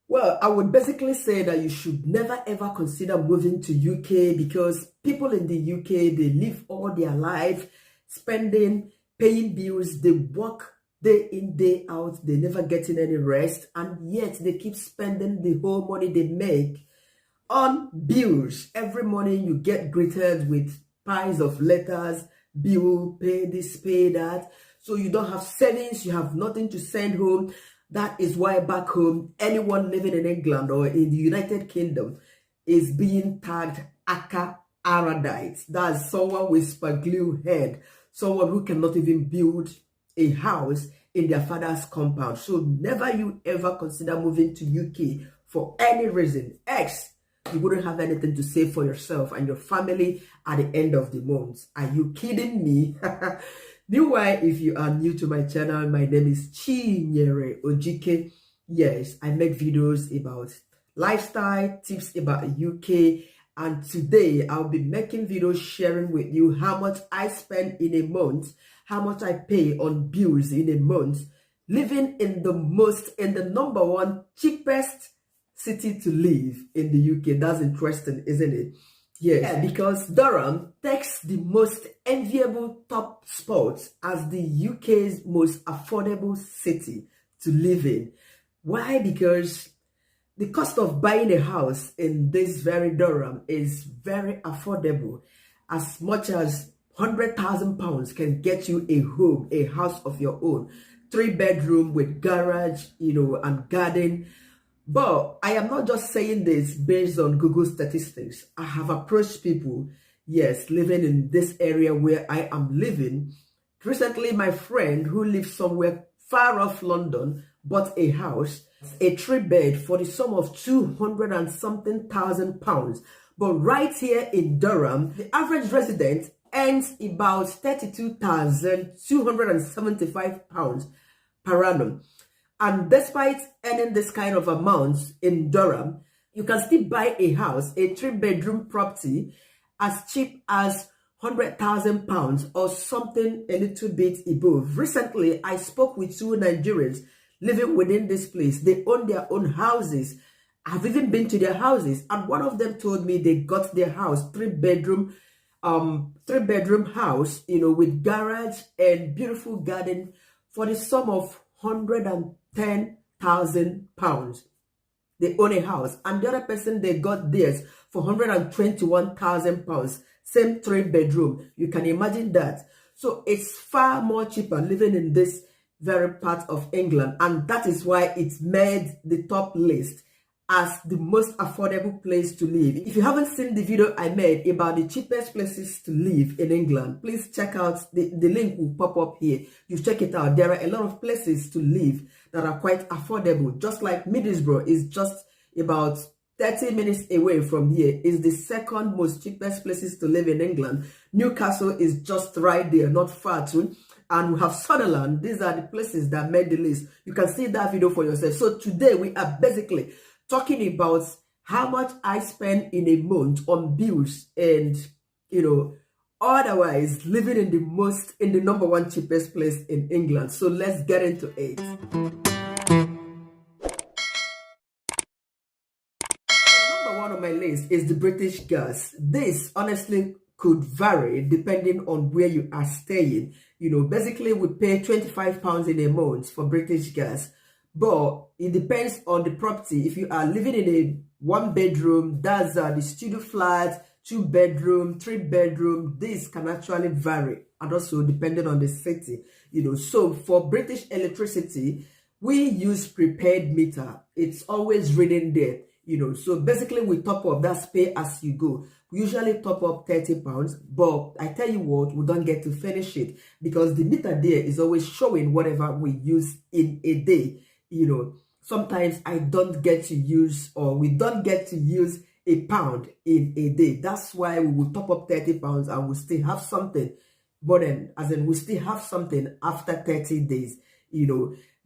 Well, I would basically say that you should never ever consider moving to UK because people in the UK, they live all their life spending, paying bills, they work day in, day out, they never getting any rest, and yet they keep spending the whole money they make on bills. Every morning you get greeted with piles of letters, bill, pay this, pay that. So you don't have savings, you have nothing to send home. That is why back home, anyone living in England or in the United Kingdom is being tagged Aka Aradite. That's someone with spaghetti head, someone who cannot even build a house in their father's compound. So never you ever consider moving to UK for any reason. You wouldn't have anything to save for yourself and your family at the end of the month. Are you kidding me? Meanwhile, if you are new to my channel, my name is Chinyere Ojike. Yes, I make videos about lifestyle, tips about UK, and today I'll be making videos sharing with you how much I spend in a month, how much I pay on bills in a month, living in the number one cheapest city to live in the UK. That's interesting, isn't it? Yes, yeah, because Durham takes the most enviable top spot as the UK's most affordable city to live in. Why? Because the cost of buying a house in this very Durham is very affordable. As much as £100,000 can get you a home, a house of your own, 3-bedroom with garage, and garden. But I am not just saying this based on Google statistics. I have approached people, yes, living in this area where I am living. Recently, my friend who lives somewhere far off London bought a house, a 3-bed for the sum of 200 and something thousand pounds. But right here in Durham, the average resident earns about £32,275 per annum. And despite earning this kind of amounts in Durham, you can still buy a house, a 3-bedroom property, as cheap as £100,000 or something a little bit above. Recently, I spoke with 2 Nigerians living within this place. They own their own houses. I've even been to their houses, and one of them told me they got their house, 3-bedroom house, with garage and beautiful garden for the sum of £110,000. They own a house, and the other person, they got theirs for £121,000. Same 3-bedroom. You can imagine that. So it's far more cheaper living in this very part of England, and that is why it's made the top list as the most affordable place to live. If you haven't seen the video I made about the cheapest places to live in England, please check out, the link will pop up here. You check it out. There are a lot of places to live that are quite affordable. Just like Middlesbrough is just about 30 minutes away from here, is the second most cheapest places to live in England. Newcastle is just right there, not far too. And we have Sunderland. These are the places that made the list. You can see that video for yourself. So today we are basically talking about how much I spend in a month on bills and, otherwise living in the number one cheapest place in England. So let's get into it. Number one on my list is the British gas. This honestly could vary depending on where you are staying. Basically we pay £25 in a month for British gas. But it depends on the property. If you are living in a 1-bedroom, that's the studio flat, 2-bedroom, 3-bedroom, this can actually vary, and also depending on the city. So for British electricity, we use prepaid meter. It's always reading there. So basically we top up, that's pay as you go. We usually top up £30, but I tell you what, we don't get to finish it because the meter there is always showing whatever we use in a day. Sometimes I don't get to use, or we don't get to use £1 in a day. That's why we will top up £30 and we still have something. But then, as in, we still have something after 30 days.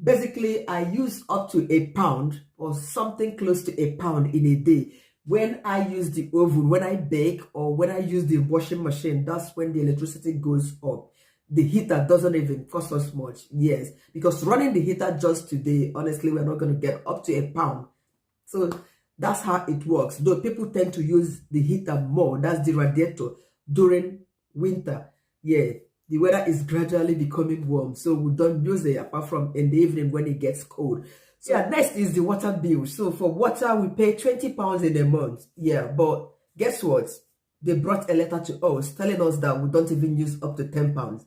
Basically, I use up to £1 or something close to £1 in a day. When I use the oven, when I bake, or when I use the washing machine, that's when the electricity goes up. The heater doesn't even cost us much. Yes, because running the heater just today, honestly, we're not going to get up to £1 So that's how it works. Though people tend to use the heater more, that's the radiator, during winter. Yeah, the weather is gradually becoming warm, so we don't use it apart from in the evening when it gets cold. So yeah, next is the water bill. So for water, we pay £20 in a month. Yeah, but guess what? They brought a letter to us telling us that we don't even use up to £10,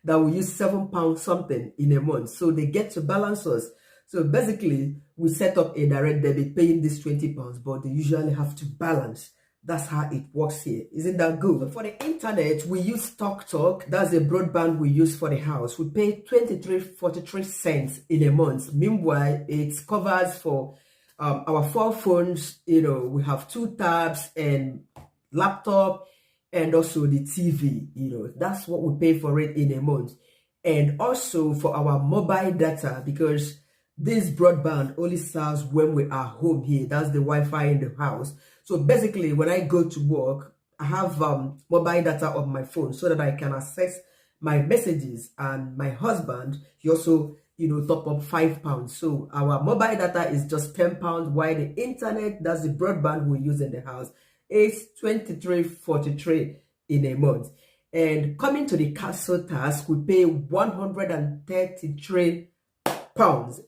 that we use £7 something in a month. So they get to balance us. So basically, we set up a direct debit paying this £20, but they usually have to balance. That's how it works here. Isn't that good? For the internet, we use TalkTalk. That's a broadband we use for the house. We pay 23.43 cents in a month. Meanwhile, it covers for our 4 phones. You know, we have 2 tabs and laptop and also the TV. You know, that's what we pay for it in a month. And also for our mobile data, because this broadband only serves when we are home here. That's the Wi-Fi in the house. So basically, when I go to work, I have mobile data on my phone so that I can access my messages. And my husband, he also, you know, top up £5. So our mobile data is just £10, while the internet, that's the broadband we use in the house, is 23.43 in a month. And coming to the council tax, we pay £133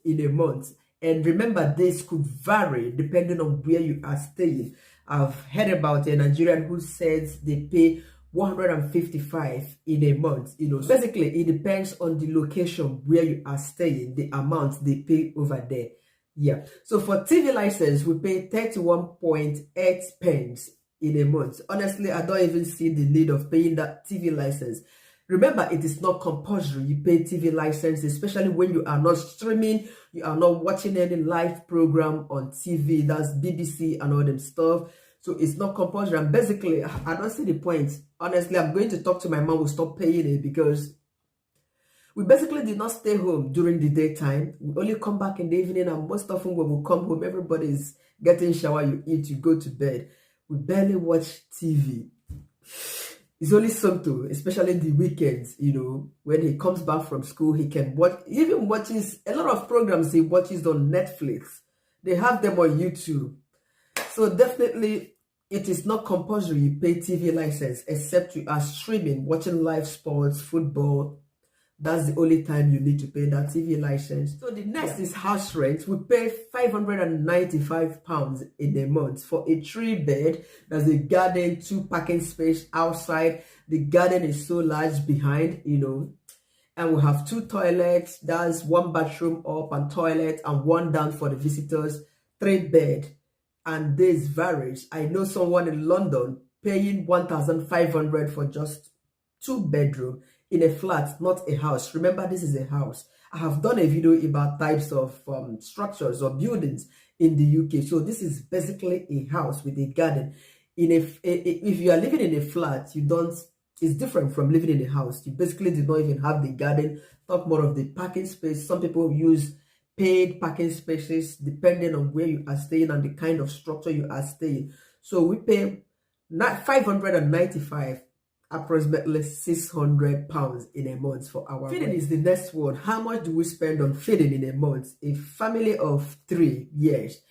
in a month. And remember, this could vary depending on where you are staying. I've heard about a Nigerian who says they pay 155 in a month. You know, basically it depends on the location where you are staying, the amount they pay over there. Yeah. So for TV license, we pay 31.8 pence in a month. Honestly, I don't even see the need of paying that TV license. Remember, it is not compulsory. You pay TV license, especially when you are not streaming, you are not watching any live program on TV, that's BBC and all them stuff. So it's not compulsory. And basically, I don't see the point. Honestly, I'm going to talk to my mom to stop paying it, because we basically did not stay home during the daytime. We only come back in the evening, and most often when we come home, everybody's getting shower, you eat, you go to bed. We barely watch TV. It's only something, especially the weekends, you know, when he comes back from school, he can watch, he even watches a lot of programs he watches on Netflix. They have them on YouTube. So definitely, it is not compulsory you pay TV license, except you are streaming, watching live sports, football. That's the only time you need to pay that TV license. So the next is house rent. We pay £595 in a month for a 3-bed. There's a garden, 2 parking space outside. The garden is so large behind, you know. And we have 2 toilets. That's 1 bathroom up and toilet, and 1 down for the visitors. 3-bed. And this varies. I know someone in London paying 1,500 for just 2 bedroom in a flat, not a house. Remember, this is a house. I have done a video about types of structures or buildings in the UK. So this is basically a house with a garden. If you are living in a flat, it's different from living in a house. You basically do not even have the garden. Talk more of the parking space. Some people use paid parking spaces depending on where you are staying and the kind of structure you are staying. So we pay £595, approximately £600 in a month for our feeding rent. Is the next one. How much do we spend on feeding in a month? A family of 3 years.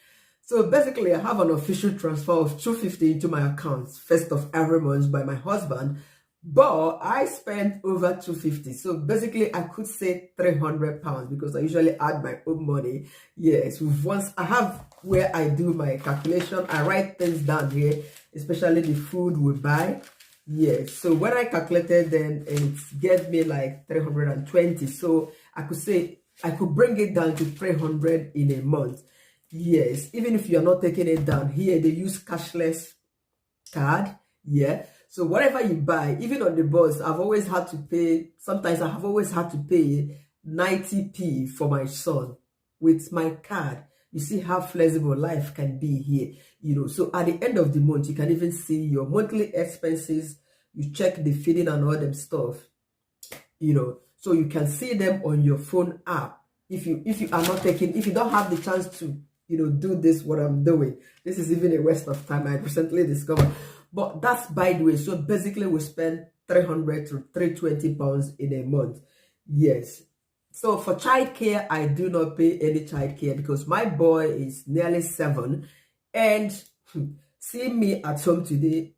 So basically, I have an official transfer of £250 into my account first of every month by my husband, but I spent over £250. So basically, I could say £300 because I usually add my own money. Yes, once I have where I do my calculation, I write things down here, especially the food we buy. Yes, so when I calculated, then it gave me like 320. So I could say I could bring it down to 300 in a month. Yes, even if you're not taking it down here, they use cashless card. Yeah, so whatever you buy, even on the bus, I've always had to pay. Sometimes I have always had to pay 90p for my son with my card. You see how flexible life can be here, you know. So at the end of the month, you can even see your monthly expenses. You check the feeding and all them stuff, you know. So you can see them on your phone app. If you are not taking, if you don't have the chance to, you know, do this, what I'm doing. This is even a waste of time. I recently discovered. But that's by the way. So basically, we spend £300 to £320 in a month. Yes. So for childcare, I do not pay any childcare because my boy is nearly 7, and seeing me at home today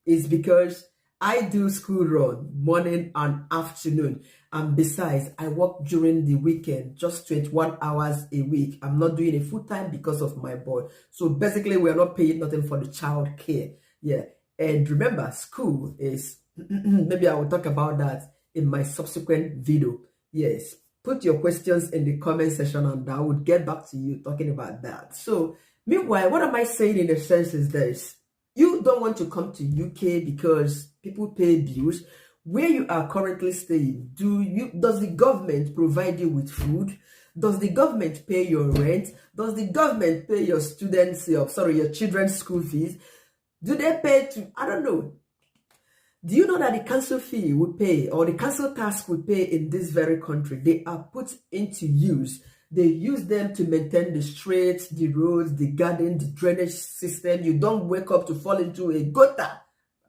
is because I do school run morning and afternoon. And besides, I work during the weekend, just 21 hours a week. I'm not doing it full time because of my boy. So basically, we're not paying nothing for the child care. Yeah. And remember, school is, maybe I will talk about that in my subsequent video. Yes. Put your questions in the comment section and I would get back to you talking about that. So meanwhile, what am I saying in a sense is this. You don't want to come to UK because people pay bills. Where you are currently staying, does the government provide you with food? Does the government pay your rent? Does the government pay your your children's school fees? Do they pay to, I don't know. Do you know that the council fee we pay or the council tax we pay in this very country, they are put into use. They use them to maintain the streets, the roads, the garden, the drainage system. You don't wake up to fall into a gutter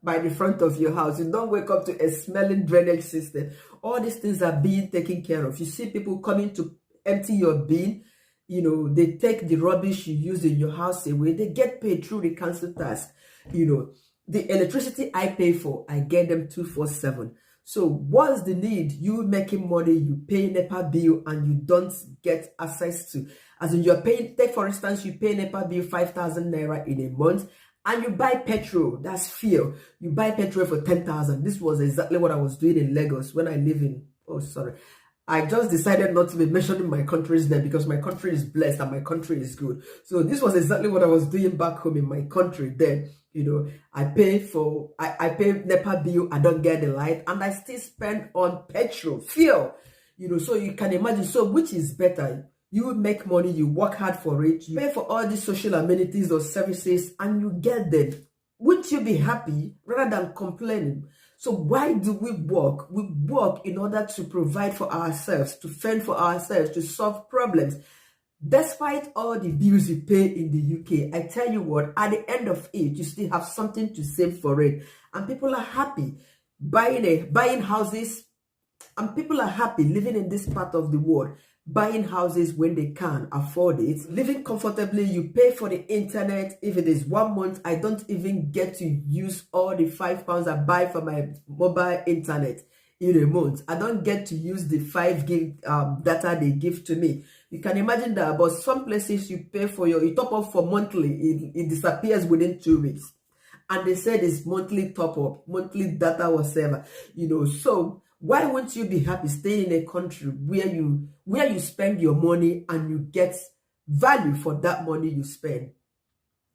by the front of your house. You don't wake up to a smelling drainage system. All these things are being taken care of. You see people coming to empty your bin. You know, they take the rubbish you use in your house away. They get paid through the council tax. You know, the electricity I pay for, I get them 247. So what's the need? You making money, you pay NEPA bill and you don't get access to, as in you're paying, take for instance, you pay NEPA bill 5,000 naira in a month and you buy petrol, that's fuel. You buy petrol for 10,000. This was exactly what I was doing in Lagos when I live in, oh sorry. I just decided not to be mentioning my countries there because my country is blessed and my country is good. So this was exactly what I was doing back home in my country then. You know, I pay NEPA bill, I don't get the light, and I still spend on petrol, fuel. You know, so you can imagine, so which is better? You make money, you work hard for it, you pay for all these social amenities or services, and you get them. Wouldn't you be happy rather than complaining? So why do we work? We work in order to provide for ourselves, to fend for ourselves, to solve problems. Despite all the bills you pay in the UK, I tell you what, at the end of it, you still have something to save for it. And people are happy buying houses. And people are happy living in this part of the world, buying houses when they can afford it, living comfortably. You pay for the internet. If it is 1 month, I don't even get to use all the £5 I buy for my mobile internet in a month. I don't get to use the 5 gig data they give to me. You can imagine that, but some places you pay for you top up for monthly, it disappears within 2 weeks. And they said it's monthly top up, monthly data, whatever, you know. So why won't you be happy staying in a country where you spend your money and you get value for that money you spend?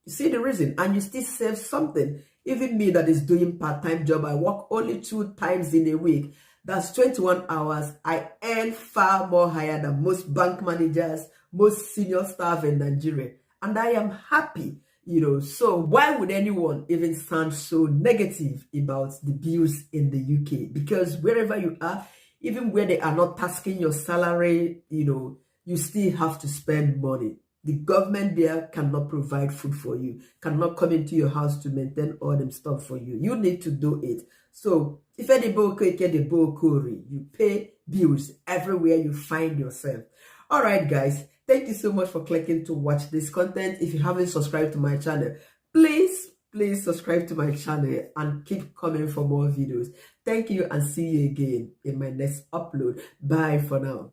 You see the reason, and you still save something. Even me that is doing part-time job, I work only 2 times in a week. That's 21 hours. I earn far more higher than most bank managers, most senior staff in Nigeria. And I am happy, you know. So why would anyone even sound so negative about the bills in the UK? Because wherever you are, even where they are not tasking your salary, you know, you still have to spend money. The government there cannot provide food for you, cannot come into your house to maintain all them stuff for you. You need to do it. So if you pay bills everywhere you find yourself. All right, guys. Thank you so much for clicking to watch this content. If you haven't subscribed to my channel, please subscribe to my channel and keep coming for more videos. Thank you and see you again in my next upload. Bye for now.